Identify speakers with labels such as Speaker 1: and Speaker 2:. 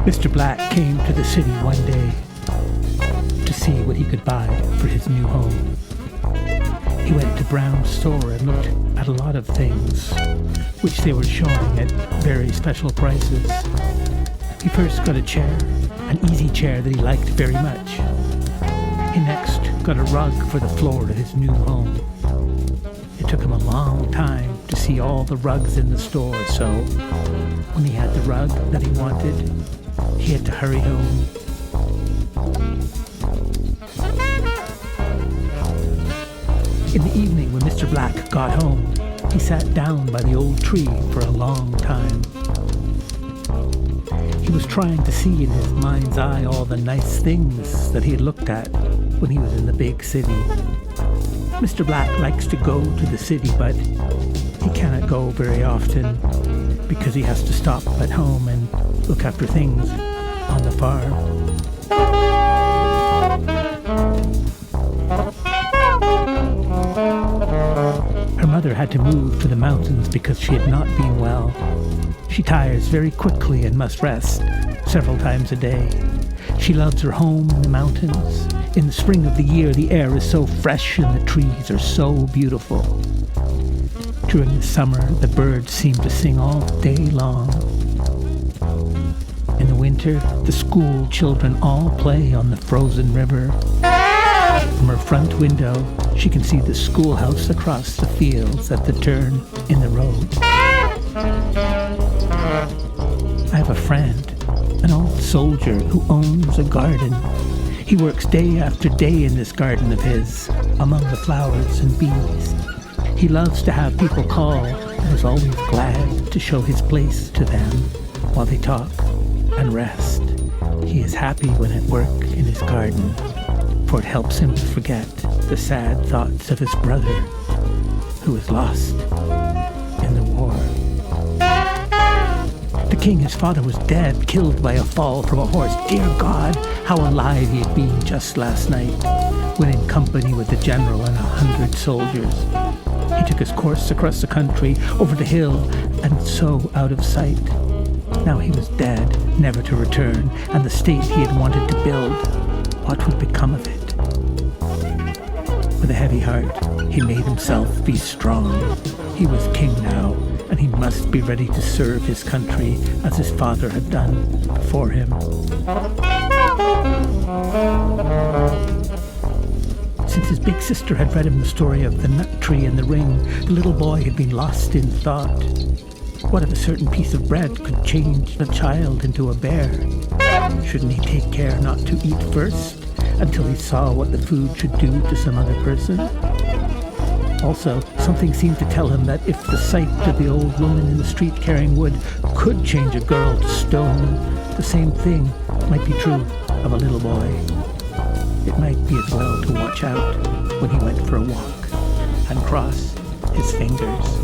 Speaker 1: Mr. Black came to the city one day to see what he could buy for his new home. He went to Brown's store and looked at a lot of things, which they were showing at very special prices. He first got a chair, an easy chair that he liked very much. He next got a rug for the floor of his new home. It took him a long time to see all the rugs in the store, so when he had the rug that he wanted, he had to hurry home. In the evening, when Mr. Black got home, he sat down by the old tree for a long time. He was trying to see in his mind's eye all the nice things that he had looked at when he was in the big city. Mr. Black likes to go to the city, but he cannot go very often because he has to stop at home and look after things on the farm. Her mother had to move to the mountains because she had not been well. She tires very quickly and must rest several times a day. She loves her home in the mountains. In the spring of the year, the air is so fresh and the trees are so beautiful. During the summer, the birds seem to sing all day long. In the winter, the school children all play on the frozen river. From her front window, she can see the schoolhouse across the fields at the turn in the road. I have a friend, an old soldier who owns a garden. He works day after day in this garden of his, among the flowers and bees. He loves to have people call and is always glad to show his place to them while they talk and rest. He is happy when at work in his garden, for it helps him to forget the sad thoughts of his brother who was lost in the war. The king, his father, was dead, killed by a fall from a horse. Dear God, how alive he had been just last night, when in company with the general and 100 soldiers. He took his course across the country, over the hill, and so out of sight. Now he was dead, never to return, and the state he had wanted to build, what would become of it? With a heavy heart, he made himself be strong. He was king now, and he must be ready to serve his country as his father had done before him. Since his big sister had read him the story of the nut tree and the ring, the little boy had been lost in thought. What if a certain piece of bread could change a child into a bear? Shouldn't he take care not to eat first, until he saw what the food should do to some other person? Also, something seemed to tell him that if the sight of the old woman in the street carrying wood could change a girl to stone, the same thing might be true of a little boy. It might be as well to watch out when he went for a walk and cross his fingers.